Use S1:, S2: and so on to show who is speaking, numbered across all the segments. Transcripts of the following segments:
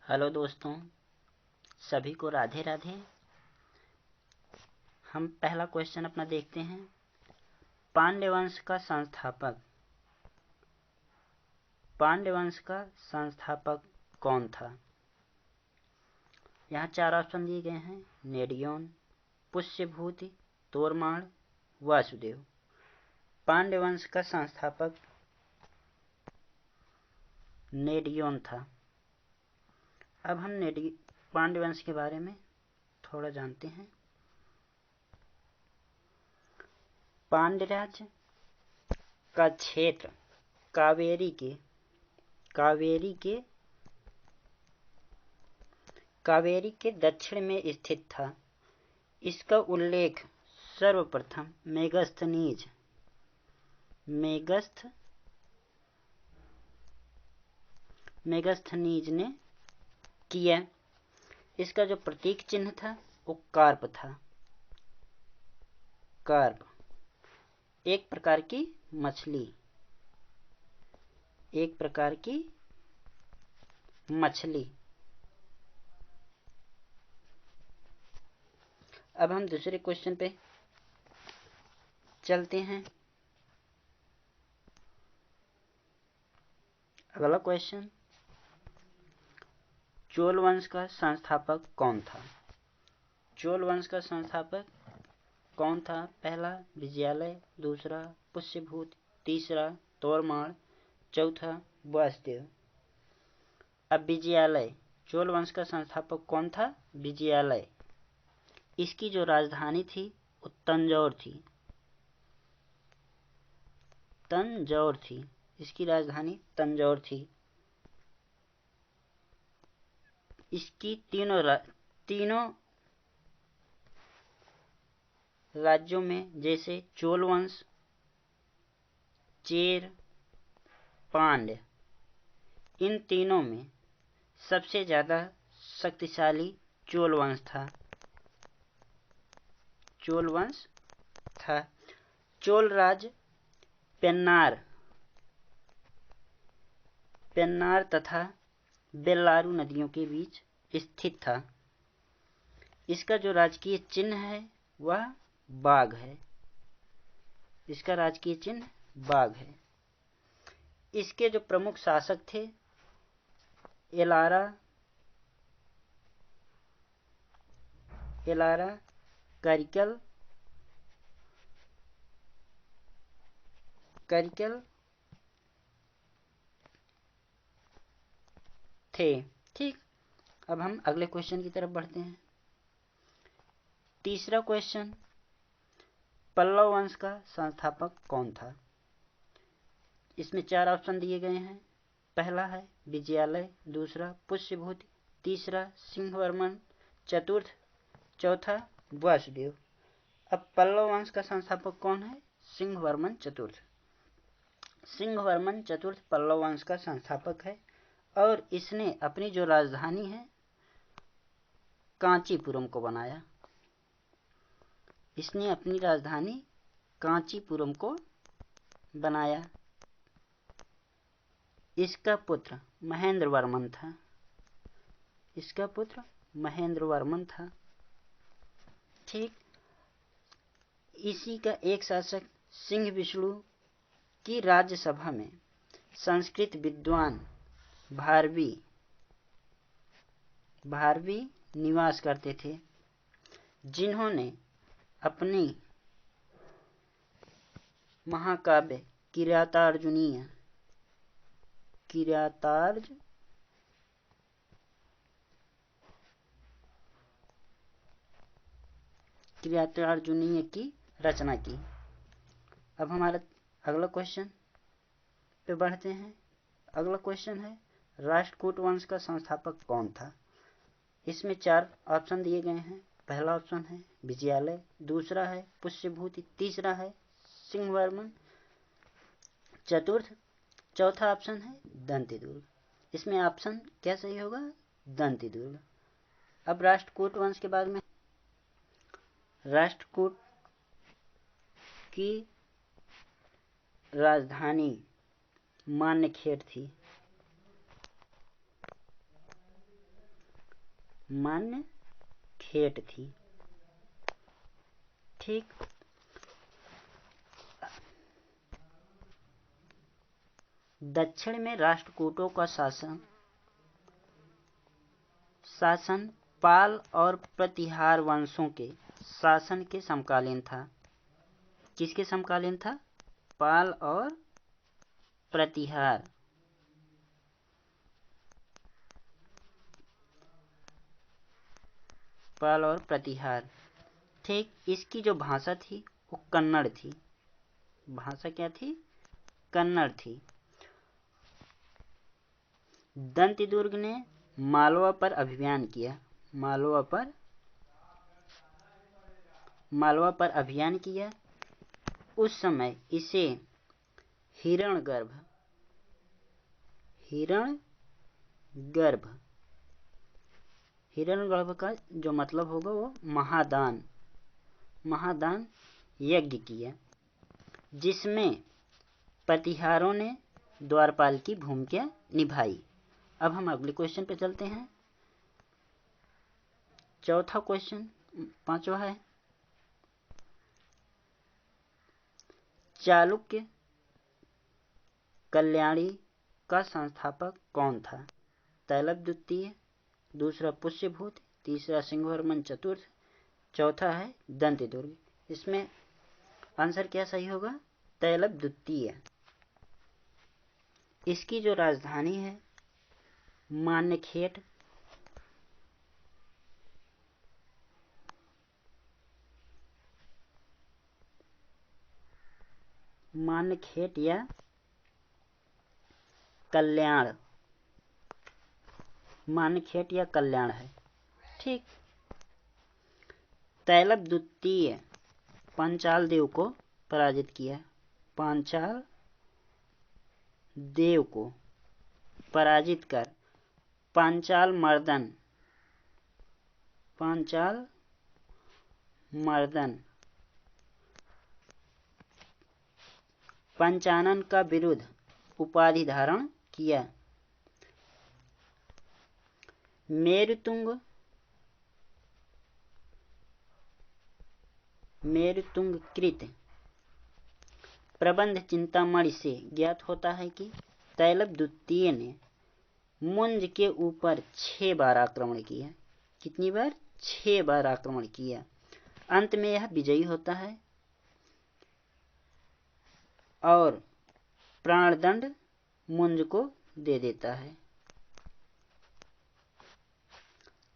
S1: Hello दोस्तों, सभी को राधे राधे। हम पहला क्वेश्चन अपना देखते हैं। पांड्य वंश का संस्थापक कौन था? यहाँ 4 ऑप्शन दिए गए हैं: नेडियोन, पुष्यभूति, तोरमाण, वासुदेव। पांड्य वंश का संस्थापक नेडियोन था। अब हम पांड्य वंश के बारे में थोड़ा जानते हैं। पांड्य राज्य का क्षेत्र कावेरी के दक्षिण में स्थित था। इसका उल्लेख सर्वप्रथम मेगस्थनीज ने किया। इसका जो प्रतीक चिन्ह था वो कार्प था। कार्प एक प्रकार की मछली। अब हम दूसरे क्वेश्चन पे चलते हैं। अगला क्वेश्चन, चोल वंश का संस्थापक कौन था? चोल वंश का संस्थापक कौन था? पहला विजयालय, दूसरा पुष्यभूति, तीसरा तोरमाण, चौथा वासुदेव। अब विजयालय, चोल वंश का संस्थापक कौन था? विजयालय। इसकी जो राजधानी थी वो तंजौर थी। इसकी राजधानी तंजौर थी। इसकी तीनों राज्यों में, जैसे चोल वंश, चेर, पांड्य, इन तीनों में सबसे ज्यादा शक्तिशाली चोल वंश था। चोल राज्य पेन्नार तथा बेल्लारू नदियों के बीच स्थित था। इसका जो राजकीय चिन्ह है वह बाघ है। इसके जो प्रमुख शासक थे एलारा, करिकल थे। ठीक, अब हम अगले क्वेश्चन की तरफ बढ़ते हैं। तीसरा क्वेश्चन, पल्लव वंश का संस्थापक कौन था? इसमें 4 ऑप्शन दिए गए हैं। पहला है विजयालय, दूसरा पुष्यभूति, तीसरा सिंहवर्मन चतुर्थ, चौथा वासुदेव। अब पल्लव वंश का संस्थापक कौन है? सिंहवर्मन चतुर्थ पल्लव वंश का संस्थापक है और इसने अपनी जो राजधानी है कांचीपुरम को बनाया। इसका पुत्र महेंद्रवर्मन था। ठीक, इसी का एक शासक सिंह विष्णु की राज्यसभा में संस्कृत विद्वान भारवी निवास करते थे, जिन्होंने अपनी महाकाव्य किरातार्जुनीय की रचना की। अब हमारा अगला क्वेश्चन पे बढ़ते हैं। अगला क्वेश्चन है, राष्ट्रकूट वंश का संस्थापक कौन था? इसमें 4 ऑप्शन दिए गए हैं। पहला ऑप्शन है विजयालय, दूसरा है पुष्यभूति, तीसरा है सिंहवर्मन चतुर्थ, चौथा ऑप्शन है दंतिदुर्ग। इसमें ऑप्शन क्या सही होगा? दंतिदुर्ग। अब राष्ट्रकूट वंश के बाद में राष्ट्रकूट की राजधानी मान्यखेड़ थी। मान्य खेट थी। ठीक। दक्षिण में राष्ट्रकूटों का शासन पाल और प्रतिहार वंशों के शासन के समकालीन था। किसके समकालीन था? पाल और प्रतिहार। पाल और प्रतिहार। ठीक। इसकी जो भाषा थी वो कन्नड़ थी। भाषा क्या थी? कन्नड़ थी। दंतिदुर्ग ने मालवा पर अभियान किया। मालवा पर अभियान किया। उस समय इसे हिरण्यगर्भ का जो मतलब होगा वो महादान यज्ञ किया, जिसमें प्रतिहारों ने द्वारपाल की भूमिका निभाई। अब हम अगले क्वेश्चन पे चलते हैं। चौथा क्वेश्चन, पांचवा है, चालुक्य कल्याणी का संस्थापक कौन था? तैलप द्वितीय, दूसरा पुष्यभूत, तीसरा सिंहवर्मन चतुर्थ, चौथा है दंतिदुर्ग। इसमें आंसर क्या सही होगा? तैलप द्वितीय। इसकी जो राजधानी है मान्यखेट, या कल्याण, मान्यखेट या कल्याण है। ठीक। तैलप द्वितीय पांचाल देव को पराजित किया। पांचाल देव को पराजित कर पांचाल मर्दन पंचानन का विरुद्ध उपाधि धारण किया। मेरुतुंग कृत प्रबंध चिंतामणि से ज्ञात होता है कि तैलप द्वितीय ने मुंज के ऊपर 6 बार आक्रमण किया। कितनी बार? 6 बार आक्रमण किया। अंत में यह विजयी होता है और प्राणदंड मुंज को दे देता है।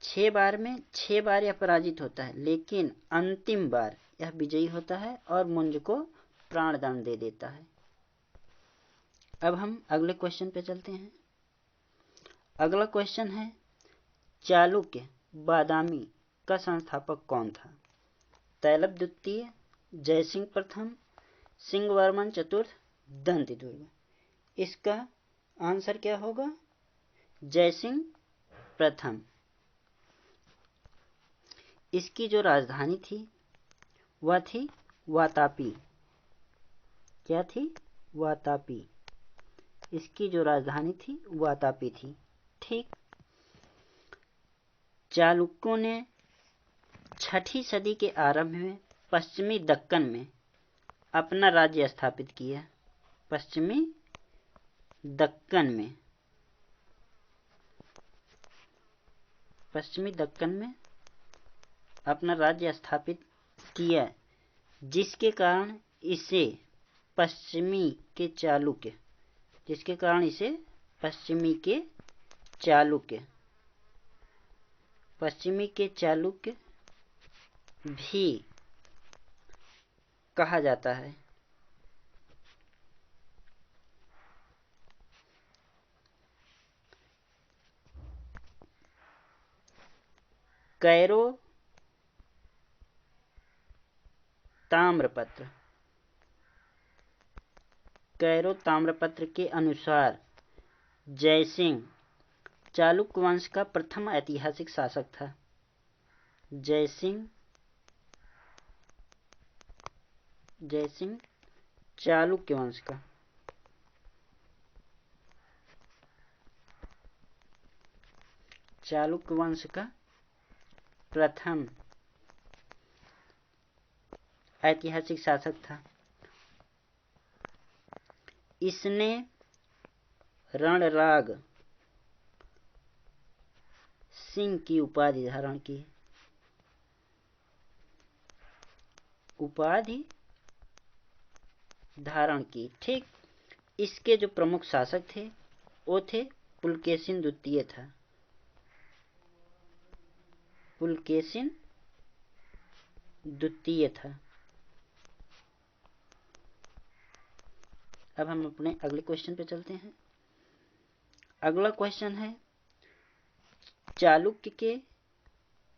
S1: 6 बार में 6 बार यह पराजित होता है, लेकिन अंतिम बार यह विजयी होता है और मुंज को प्राणदंड दे देता है। अब हम अगले क्वेश्चन पे चलते हैं। अगला क्वेश्चन है, चालुक्य बादामी का संस्थापक कौन था? तैलप द्वितीय, जयसिंह प्रथम, सिंहवर्मन चतुर्थ, दंतिदुर्ग। इसका आंसर क्या होगा? जयसिंह प्रथम। इसकी जो राजधानी थी वह थी वातापी। क्या थी? वातापी। इसकी जो राजधानी थी वातापी थी। ठीक। चालुक्यों ने 6ठी सदी के आरंभ में पश्चिमी दक्कन में अपना राज्य स्थापित किया। पश्चिमी दक्कन में अपना राज्य स्थापित किया, जिसके कारण इसे पश्चिमी के चालुक्य भी कहा जाता है। कैरो ताम्रपत्र के अनुसार जयसिंह चालुक्य वंश का प्रथम ऐतिहासिक शासक था। जयसिंह चालुक्य वंश का प्रथम ऐतिहासिक शासक था। इसने रणराग सिंह की उपाधि धारण की। ठीक। इसके जो प्रमुख शासक थे वो थे पुलकेशिन द्वितीय था। पुलकेशिन द्वितीय था। अब हम अपने अगले क्वेश्चन पे चलते हैं। अगला क्वेश्चन है, चालुक्य के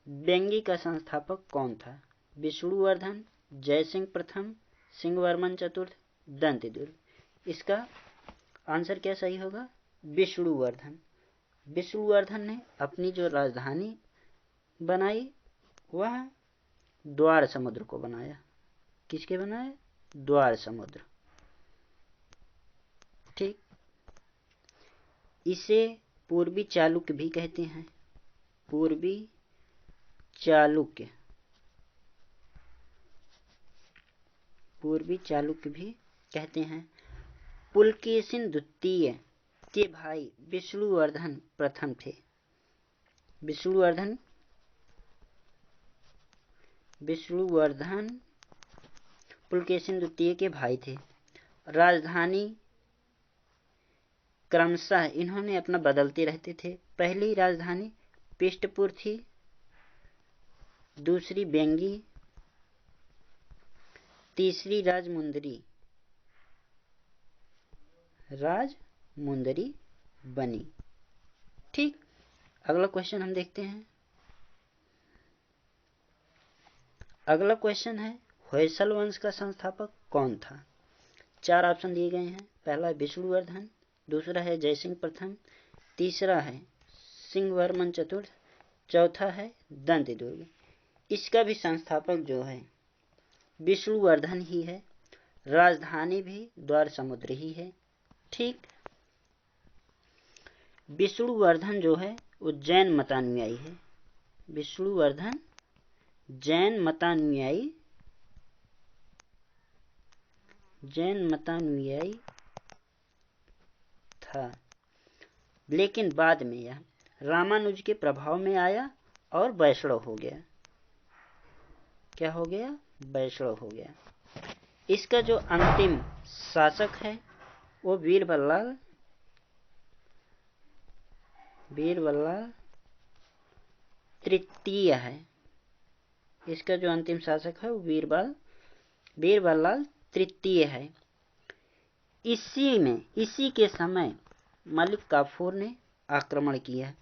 S1: व्यंग्य का संस्थापक कौन था? विष्णुवर्धन, जयसिंह प्रथम, सिंहवर्मन चतुर्थ, दंतिदुर्ग। इसका आंसर क्या सही होगा? विष्णुवर्धन। विष्णुवर्धन ने अपनी जो राजधानी बनाई वह द्वार समुद्र को बनाया। किसके बनाया? द्वार समुद्र। ठीक। इसे पूर्वी चालुक्य भी कहते हैं। पूर्वी चालुक्य भी कहते हैं। पुलकेशिन द्वितीय के भाई विष्णुवर्धन प्रथम थे। विष्णुवर्धन पुलकेशिन द्वितीय के भाई थे। राजधानी क्रमशः इन्होंने अपना बदलते रहते थे। पहली राजधानी पिष्टपुर थी, दूसरी बेंगी, तीसरी राजमुंदरी बनी। ठीक। अगला क्वेश्चन हम देखते हैं। अगला क्वेश्चन है, होयसल वंश का संस्थापक कौन था? 4 ऑप्शन दिए गए हैं। पहला है विष्णुवर्धन, दूसरा है जयसिंह प्रथम, तीसरा है सिंहवर्मन चतुर्थ, चौथा है दंतिदुर्ग। इसका भी संस्थापक जो है विष्णुवर्धन ही है। राजधानी भी द्वार समुद्र ही है। ठीक। विष्णुवर्धन जो है वो जैन मतानुयायी है। विष्णुवर्धन जैन मतानुयायी था, लेकिन बाद में यह रामानुज के प्रभाव में आया और वैष्णव हो गया। क्या हो गया? वैष्णव हो गया। इसका जो अंतिम शासक है वो वीरबल्लाल तृतीय है। इसका जो अंतिम शासक है वो वीरबल्लाल तृतीय है। इसी के समय मलिक काफूर ने आक्रमण किया।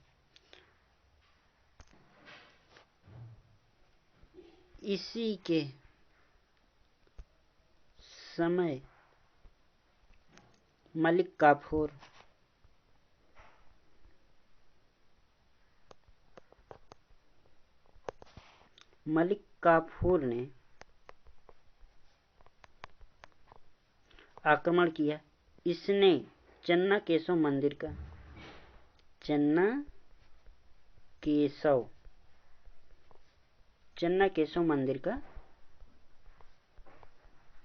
S1: इसी के समय मलिक काफूर ने आक्रमण किया। इसने चन्ना केशव मंदिर का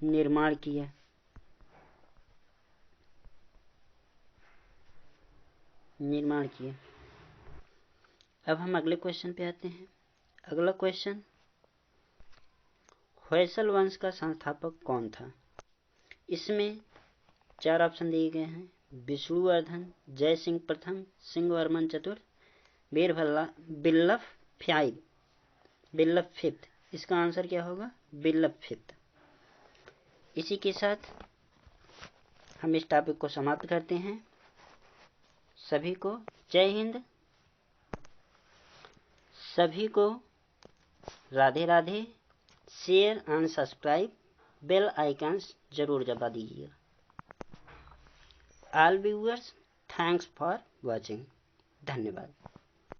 S1: निर्माण किया। अब हम अगले क्वेश्चन पे आते हैं। अगला क्वेश्चन, होयसल वंश का संस्थापक कौन था? इसमें 4 ऑप्शन दिए गए हैं। विष्णुवर्धन, जयसिंह प्रथम, सिंहवर्मन चतुर्थ, बिल्लभ फिफ्थ। इसका आंसर क्या होगा? बिल्लभ फिफ्थ। इसी के साथ हम इस टॉपिक को समाप्त करते हैं। सभी को जय हिंद। सभी को Radhe Radhe. Share and subscribe, bell icons जरूर दबा दीजिएगा। All viewers, thanks for watching. धन्यवाद।